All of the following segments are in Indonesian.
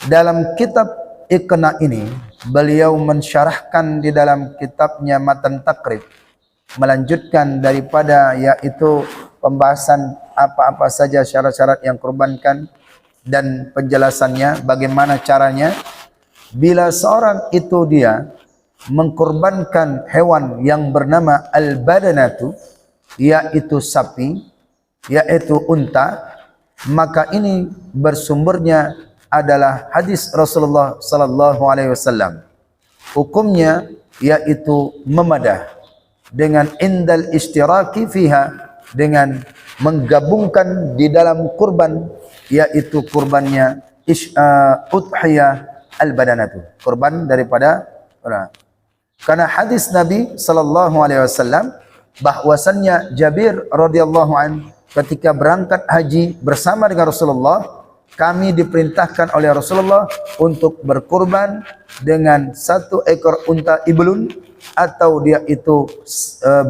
Dalam kitab Iqna ini, beliau mensyarahkan di dalam kitabnya Matan Takrib, melanjutkan daripada yaitu pembahasan apa-apa saja syarat-syarat yang kurbankan dan penjelasannya bagaimana caranya. Bila seorang itu dia mengkorbankan hewan yang bernama al-badanatu, yaitu sapi, yaitu unta, maka ini bersumbernya adalah hadis Rasulullah sallallahu alaihi wasallam. Hukumnya yaitu memadah dengan indal istiraki fiha, dengan menggabungkan di dalam kurban, yaitu kurbannya udhiyah al-badanatu, kurban daripada karena hadis Nabi sallallahu alaihi wasallam bahwasannya Jabir radhiyallahu an ketika berangkat haji bersama dengan Rasulullah, kami diperintahkan oleh Rasulullah untuk berkurban dengan 1 ekor unta iblun, atau dia itu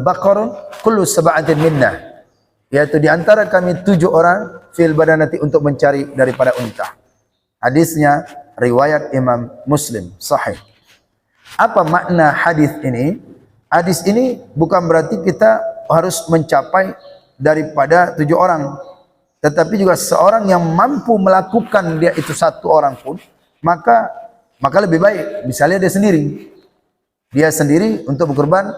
bakarun kullu sab'atin minna, yaitu di antara kami 7 orang fil badanati untuk mencari daripada unta. Hadisnya riwayat Imam Muslim sahih. Apa makna hadis ini? Hadis ini bukan berarti kita harus mencapai daripada 7 orang, tetapi juga seorang yang mampu melakukan dia itu 1 orang pun, maka lebih baik. Misalnya dia sendiri untuk berkurban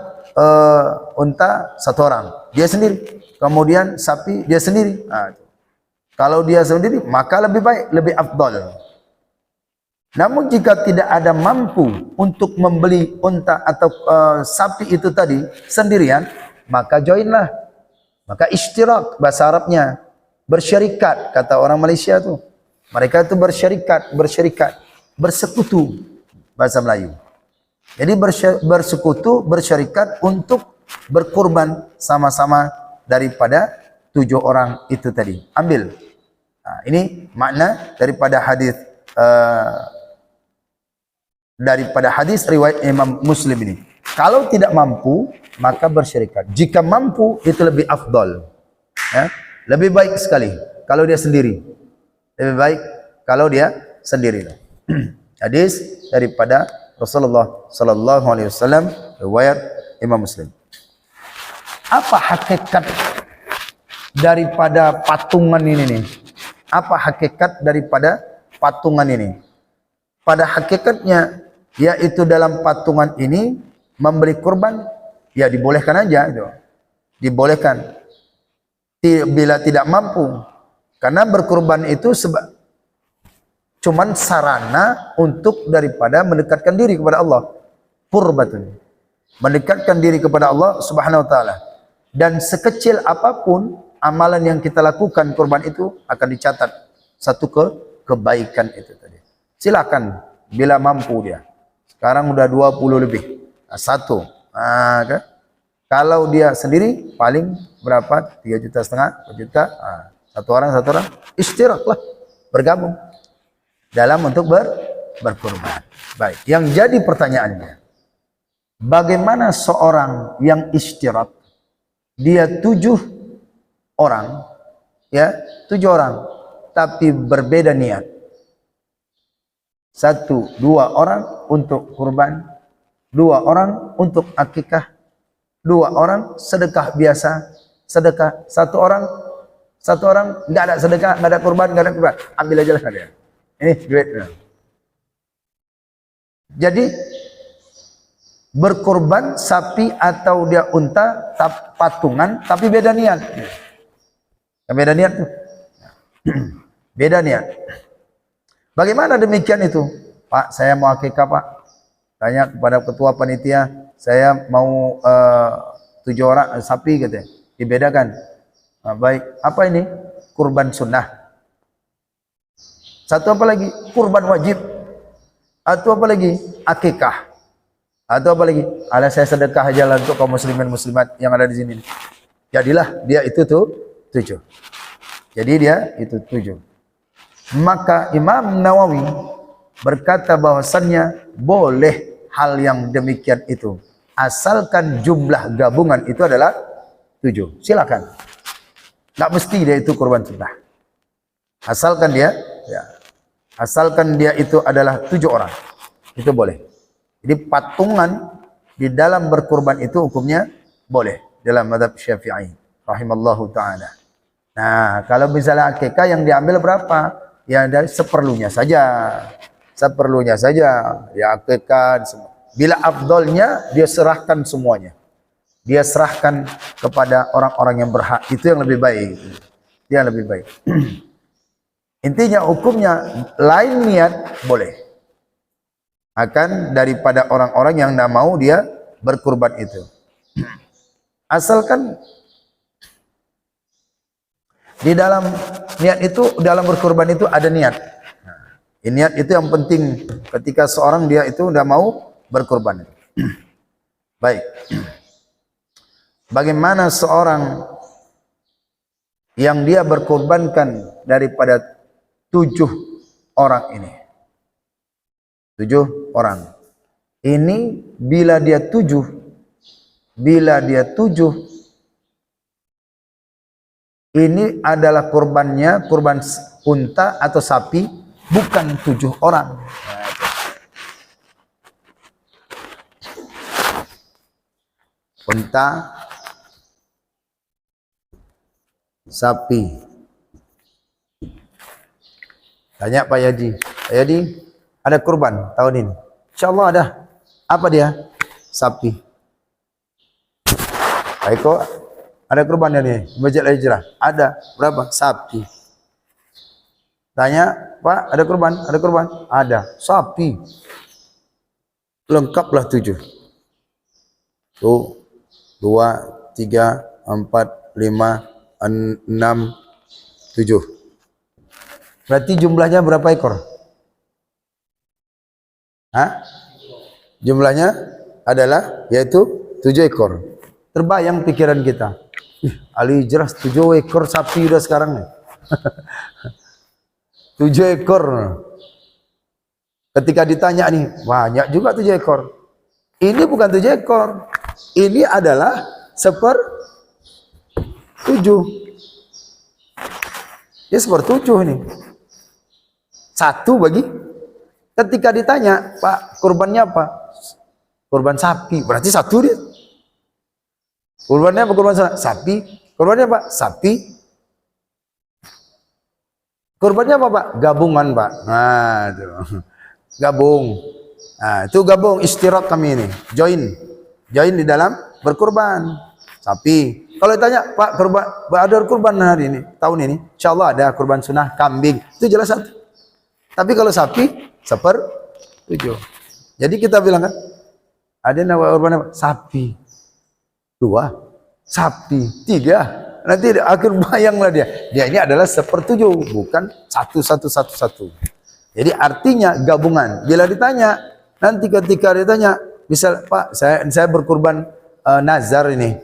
unta 1 orang, dia sendiri, kemudian sapi dia sendiri. Kalau dia sendiri maka lebih baik, lebih afdal. Namun jika tidak ada mampu untuk membeli unta atau sapi itu tadi sendirian, maka joinlah, maka ishtirak bahasa Arabnya, bersyarikat, kata orang Malaysia tu. Mereka itu bersyarikat, bersekutu bahasa Melayu. Jadi bersekutu, bersyarikat untuk berkurban sama-sama daripada 7 orang itu tadi. Ambil. Ini makna daripada hadis riwayat Imam Muslim ini. Kalau tidak mampu, maka bersyarikat. Jika mampu, itu lebih afdal. Ya? Lebih baik sekali kalau dia sendiri. Lebih baik kalau dia sendiri. Hadis daripada Rasulullah sallallahu alaihi wasallam, riwayat Imam Muslim. Apa hakikat daripada patungan ini nih? Apa hakikat daripada patungan ini? Pada hakikatnya, yaitu dalam patungan ini membeli kurban, ya dibolehkan aja itu. Dibolehkan. Bila tidak mampu, karena berkurban itu cuman sarana untuk daripada mendekatkan diri kepada Allah, qurbatun, mendekatkan diri kepada Allah subhanahu wa ta'ala. Dan sekecil apapun amalan yang kita lakukan, kurban itu akan dicatat satu kebaikan itu tadi. Silakan bila mampu dia. Sekarang udah 20 lebih, 1 kan? Kalau dia sendiri paling berapa? 3,5 juta, 4 juta. 1 orang istiraklah, bergabung dalam untuk berkurban. Baik, yang jadi pertanyaannya, bagaimana seorang yang istirak, dia 7 orang, ya 7 orang, tapi berbeda niat. 1, 2 orang untuk kurban, 2 orang untuk akikah, 2 orang sedekah biasa, sedekah. 1 orang enggak ada sedekah, enggak ada kurban, ambil aja lah dia. Ini duit. Jadi berkurban sapi atau dia unta patungan tapi beda niat. Beda niat tuh. Beda niat. Bagaimana demikian itu? Pak, saya mau akikah, Pak. Tanya kepada ketua panitia, saya mau 7 orang sapi katanya. Dibedakan. Baik, apa ini? Kurban sunnah. 1 apa lagi? Kurban wajib. Atau apa lagi? Akikah. Atau apa lagi? Ala saya sedekah aja lah untuk kaum muslimin muslimat yang ada di sini. Jadilah dia itu tuh 7. Jadi dia itu 7. Maka Imam Nawawi berkata bahwasannya boleh hal yang demikian itu, asalkan jumlah gabungan itu adalah 7. Silakan. Tak mesti dia itu kurban sunnah. Asalkan dia Ya. Asalkan dia itu adalah 7 orang, itu boleh. Jadi patungan di dalam berkurban itu hukumnya boleh dalam mazhab Syafi'i rahimallahu taala. Nah, kalau misalnya akikah yang diambil berapa? Ya dari seperlunya saja. Seperlunya saja. Ya akikah bila afdolnya dia serahkan semuanya. Dia serahkan kepada orang-orang yang berhak. Itu yang lebih baik. Itu yang lebih baik. Intinya hukumnya lain niat boleh. Akan daripada orang-orang yang tidak mau dia berkurban itu. Asalkan di dalam niat itu, dalam berkurban itu ada niat. Nah, niat itu yang penting ketika seorang dia itu tidak mau berkurban. Baik. Bagaimana seorang yang dia berkorbankan daripada 7 orang ini? 7 orang. Ini bila dia 7, ini adalah kurbannya, kurban unta atau sapi, bukan 7 orang. Unta, sapi. Tanya Pak Yadi. Pak Yadi, ada kurban tahun ini? Insyaallah ada. Apa dia? Sapi. Pak Eko, ada kurban ini? Masjid Al-Hijrah. Ada. Berapa? Sapi. Tanya, Pak, ada kurban? Ada kurban? Ada. Sapi. Lengkaplah 7. Tuh, 2, 3, 4, 5, 6, 7. Berarti jumlahnya berapa ekor? Hah? Jumlahnya adalah yaitu 7 ekor. Terbayang pikiran kita. Al-Hijrah 7 ekor sapi udah sekarang nih. 7 ekor. Ketika ditanya nih, banyak juga 7 ekor. Ini bukan 7 ekor. Ini adalah 1/7. Ya 1/7 ini. 1 bagi. Ketika ditanya, Pak, kurbannya apa? Kurban sapi. Berarti 1 dia. Kurbannya apa? Kurban sapi. Kurbannya apa? Sapi. Kurbannya apa, Pak? Gabungan, Pak. Nah, itu. Gabung. Nah, itu gabung istirak kami ini. Join di dalam berkurban sapi. Kalau ditanya, Pak, kurban ada kurban hari ini, tahun ini? Insyaallah ada kurban sunnah kambing. Itu jelas 1. Tapi kalau sapi 1/7. Jadi kita bilang kan, ada nama kurban apa? Sapi. 2, sapi. 3. Nanti akhir bayanglah dia. Dia ini adalah 1/7, bukan 1/1. Jadi artinya gabungan. Bila ditanya, nanti ketika ditanya, misal Pak, saya berkurban nazar ini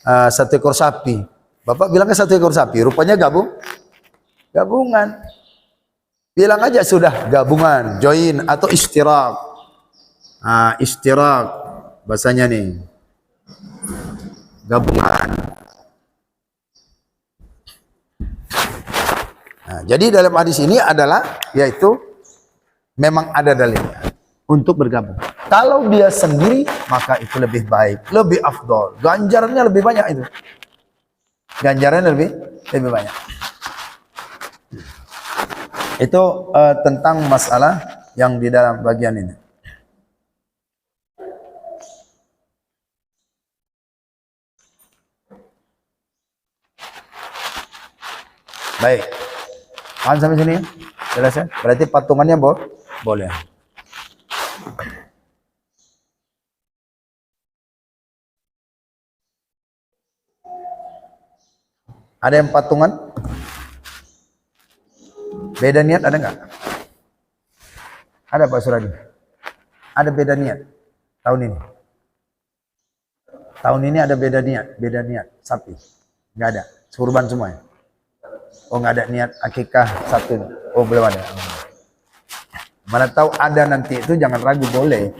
1 ekor sapi. Bapak bilangnya 1 ekor sapi. Rupanya gabungan. Bilang aja sudah gabungan, join atau istirak. Istirak bahasanya nih. Gabungan. Nah, jadi dalam hadis ini adalah yaitu memang ada dalilnya untuk bergabung. Kalau dia sendiri maka itu lebih baik, lebih afdol. Ganjarannya lebih banyak itu. Ganjarannya lebih banyak. Itu tentang masalah yang di dalam bagian ini. Baik. Paham sampai sini? Jelas ya? Berarti patungannya boleh. Ada yang patungan? Beda niat ada nggak? Ada Pak Suradi? Ada beda niat tahun ini? Tahun ini ada beda niat sapi? Nggak ada? Kurban semua ya? Oh nggak ada niat akikah 1? Oh belum ada. Mana tahu ada nanti itu jangan ragu boleh.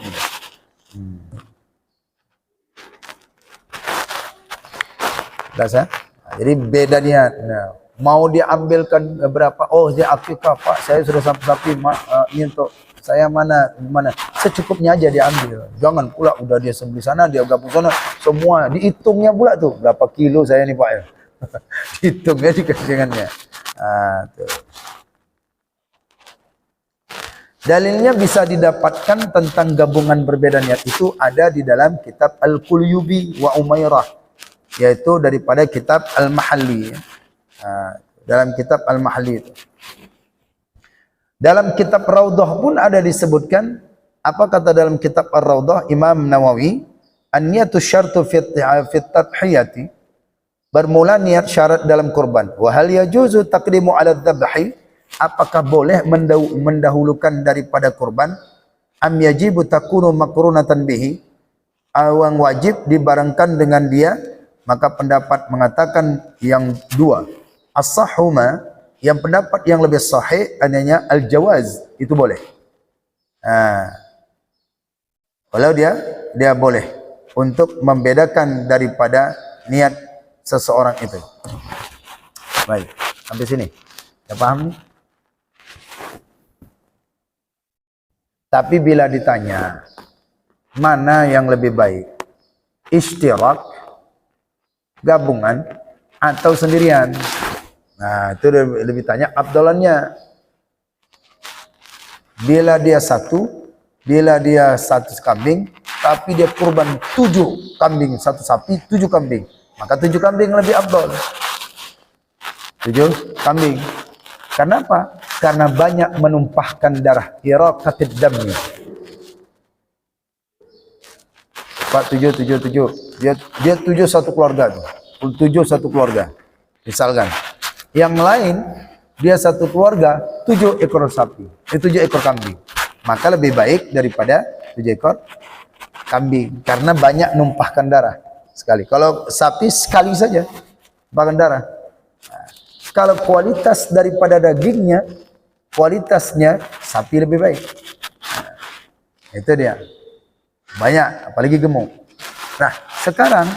Jelas ya? Jadi beda niat. Nah, Mau dia ambilkan berapa? Oh, dia akikah Pak, saya sudah sapi ini untuk saya mana secukupnya aja dia ambil. Jangan pula udah dia sembelih sana, dia gabung sana, semua dihitungnya pula tuh berapa kilo saya nih Pak ya. Hitungnya dikasihkannya. Tuh. Dalilnya bisa didapatkan tentang gabungan berbeda niat itu ada di dalam kitab Al-Qulyubi wa Umairah, yaitu daripada kitab Al-Mahalli. Dalam kitab Al-Mahalli itu. Dalam kitab Raudhah pun ada disebutkan, apa kata dalam kitab Ar-Raudhah Imam Nawawi, an-niyatu syartu fit tadhiyati, bermula niat syarat dalam kurban. Wa hal yajuzu taqdimu ala dzabhi, apakah boleh mendahulukan daripada kurban? Am yajibu takunu makrunatan bihi, awang wajib dibarengkan dengan dia? Maka pendapat mengatakan yang dua. As-sahhuma, yang pendapat yang lebih sahih adanya al-jawaz, itu boleh. Kalau dia boleh untuk membedakan daripada niat seseorang itu. Baik, sampai sini. Ya paham? Tapi bila ditanya mana yang lebih baik, ishtirak, gabungan, atau sendirian? Nah, itu lebih tanya abdalannya. Bila dia satu kambing, tapi dia kurban 7 kambing, 1 sapi, 7 kambing, maka 7 kambing lebih abdal. 7 kambing. Kenapa? Karena banyak menumpahkan darah, iraqatid dammi. Pak 7. Dia 7 satu keluarga tuh. 7 satu keluarga. Misalkan. Yang lain dia satu keluarga 7 ekor sapi, 7 ekor kambing. Maka lebih baik daripada 7 ekor kambing karena banyak numpahkan darah sekali. Kalau sapi sekali saja numpahkan darah. Nah, kalau kualitas daripada dagingnya, kualitasnya sapi lebih baik. Nah, itu dia. Banyak, apalagi gemuk. Nah, sekarang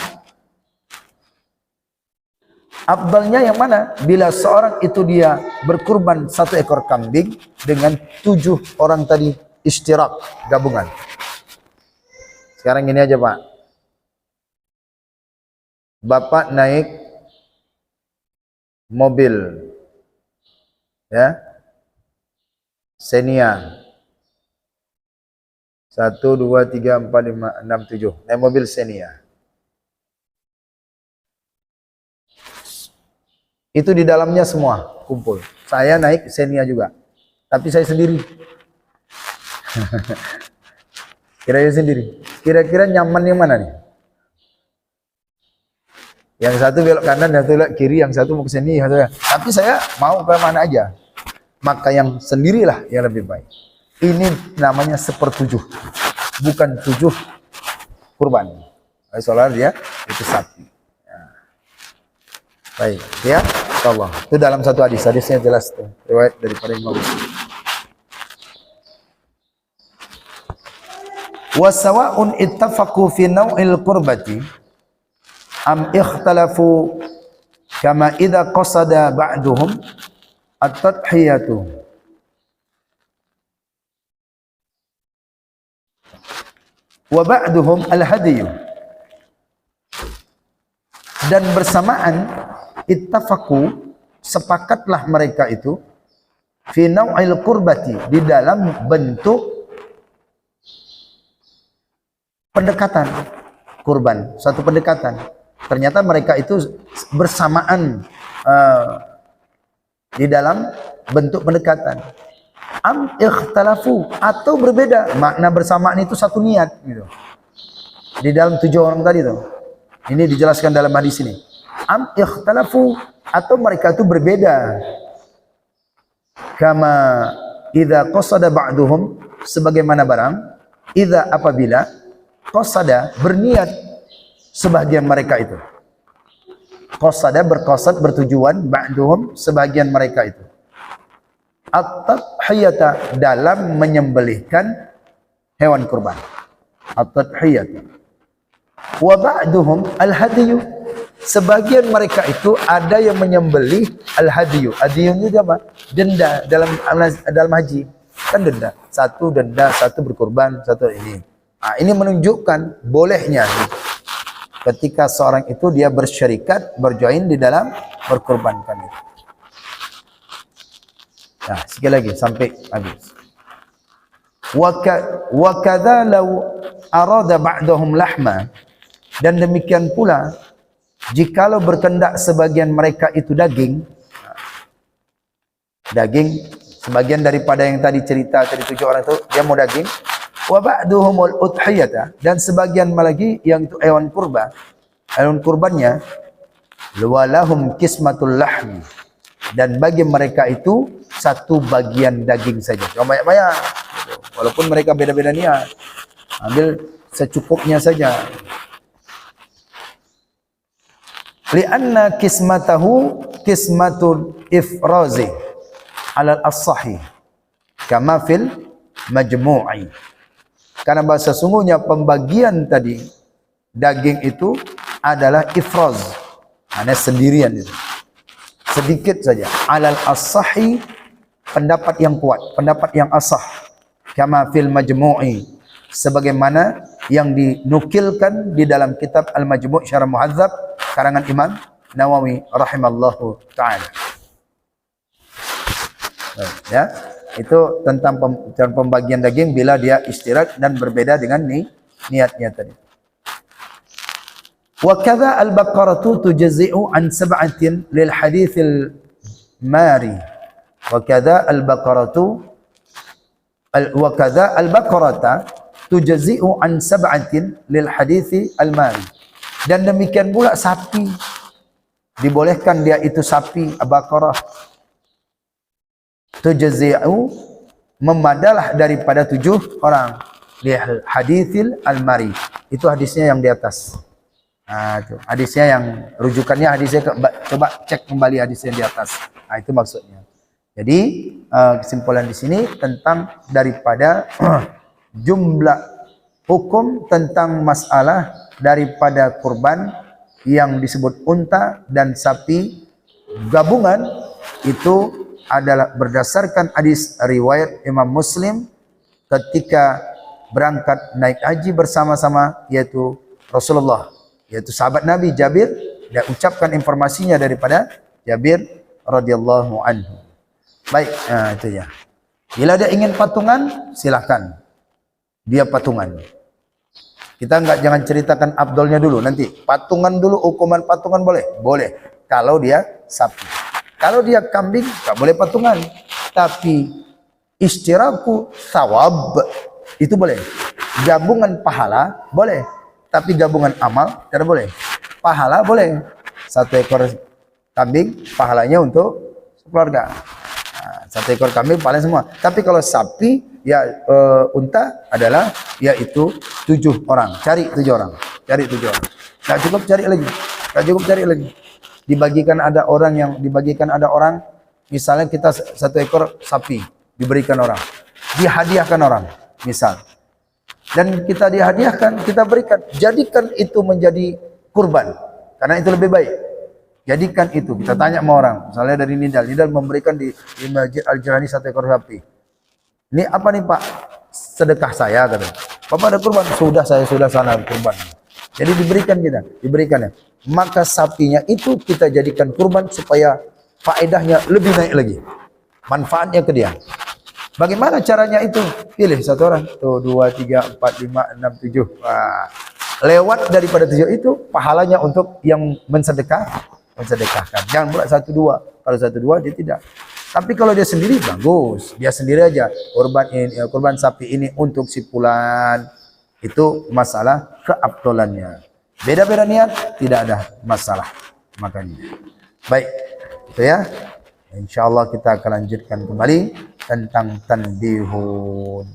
abdalnya yang mana? Bila seorang itu dia berkurban 1 ekor kambing dengan 7 orang tadi ishtirak, gabungan. Sekarang gini aja Pak. Bapak naik mobil, ya, Xenia. 1, 2, 3, 4, 5, 6, 7. Naik mobil Xenia. Itu di dalamnya semua kumpul. Saya naik Xenia juga, tapi saya sendiri. Kira-kira nyaman yang mana nih? Yang satu belok kanan, yang satu belok kiri, yang satu mau ke sini, tapi saya mau ke mana aja. Maka yang sendirilah yang lebih baik. Ini namanya 1/7, bukan 7 kurban. Soalnya dia itu sapi. Baik, ya, Allah. Itu dalam satu hadisnya jelas tuh, riwayat daripada Imam Muslim. Wa sawa'un ittafaqu fi naw'il qurbati am ikhtalafu kama idza qasada ba'duhum at-tadhiyatu wa ba'duhum al-hadiyu, dan bersamaan ittafaqu, sepakatlah mereka itu fi nau'il qurbati, di dalam bentuk pendekatan kurban, satu pendekatan. Ternyata mereka itu bersamaan di dalam bentuk pendekatan. Am ikhtalafu, atau berbeda, makna bersamaan itu satu niat gitu. Di dalam 7 orang tadi tuh. Ini dijelaskan dalam hadis ini. Am ikhtalafu, atau mereka itu berbeda. Kama idza qasada ba'duhum, sebagaimana barang idza, apabila qasada, berniat sebagian mereka itu. Qasada, berqasad, bertujuan, ba'duhum, sebagian mereka itu. At-tadhiyata, dalam menyembelihkan hewan kurban. At-tadhiyata. Wa ba'duhum al-hadiyu, Sebagian mereka itu ada yang menyembelih al-hadiyu. Hadiyu itu apa? Denda dalam haji. Kan denda. Satu berkorban, satu ini. Nah, ini menunjukkan bolehnya ketika seorang itu dia bersyarikat, berjoin di dalam berkorbankan itu. Nah, sekali lagi sampai habis. Wa kadza law arada ba'dahum lahma, dan demikian pula jikalau berkendak sebagian mereka itu daging, sebagian daripada yang tadi cerita tadi 7 orang itu dia mau daging, wa ba'duhumul udhiyata, dan sebagian lagi yang itu hewan kurbannya, walahum kismatul lahmi, dan bagi mereka itu satu bagian daging saja. Jangan banyak-banyak. Walaupun mereka beda-beda niat, ambil secukupnya saja. Lianna kismatahu kismatul ifrazi ala al-sahih kama fil majmu'i. Karena bahasa sungguhnya pembagian tadi daging itu adalah ifraz, hanya sendirian itu, sedikit saja. Alal as-sahih, pendapat yang kuat, pendapat yang asah. Kama fil majmu'i, sebagaimana yang dinukilkan di dalam kitab Al-Majmu' Syarah Muhadzab karangan Imam Nawawi rahimallahu taala. Ya, itu tentang pembagian daging bila dia istirak dan berbeda dengan niatnya tadi. Wa kadza al-baqaratu tujzi'u an sab'atin lil haditsil mari. Wa kadza al-baqaratu wa kadza al-baqarata tujzi'u an sab'atin lil hadithi al-mari. Dan demikian pula sapi, dibolehkan dia itu sapi baqarah, tujzi'u, memadalah daripada 7 orang, li hadithil al-mari. Itu hadisnya yang di atas. Nah, itu hadisnya yang rujukannya hadisnya, coba cek kembali hadisnya di atas. Nah, itu maksudnya. Jadi kesimpulan di sini tentang daripada jumlah hukum tentang masalah daripada kurban yang disebut unta dan sapi gabungan itu adalah berdasarkan hadis riwayat Imam Muslim ketika berangkat naik haji bersama-sama, yaitu Rasulullah, yaitu sahabat Nabi Jabir, dan ucapkan informasinya daripada Jabir radhiyallahu anhu. Baik, itu ya. Bila dia ingin patungan, silakan dia patungan. Kita jangan ceritakan abdolnya dulu, nanti patungan dulu, hukuman patungan boleh? Boleh, kalau dia sapi. Kalau dia kambing, tak boleh patungan. Tapi istiraku thawab, itu boleh. Gabungan pahala, boleh. Tapi gabungan amal, tidak boleh. Pahala boleh. 1 ekor kambing, pahalanya untuk keluarga. 1 ekor kambing paling semua. Tapi kalau sapi, ya unta adalah yaitu 7 orang. Cari 7 orang. Cari 7 orang. Tak cukup cari lagi. Tak cukup cari lagi. Dibagikan ada orang, misalnya kita 1 ekor sapi diberikan orang, dihadiahkan orang, misal. Dan kita dihadiahkan, kita berikan. Jadikan itu menjadi kurban, karena itu lebih baik. Jadikan itu, kita tanya sama orang, misalnya dari Nidal memberikan di Masjid Al-Jirani 1 ekor sapi. Ini apa nih Pak? Sedekah saya, kata. Bapak ada kurban? Saya sudah sana kurban. Jadi diberikan ya. Maka sapinya itu kita jadikan kurban supaya faedahnya lebih naik lagi. Manfaatnya ke dia. Bagaimana caranya itu? Pilih 1 orang. Tuh 2, 3, 4, 5, 6, 7. Wah. Lewat daripada 7 itu, pahalanya untuk yang mensedekahkan. Jangan pula 1, 2. Kalau 1, 2 dia tidak. Tapi kalau dia sendiri bagus. Dia sendiri aja. Kurban sapi ini untuk si fulan. Itu masalah keabdolannya. Beda-beda niat, tidak ada masalah. Makanya. Baik. Itu ya. InsyaAllah kita akan lanjutkan kembali tentang tanbihun.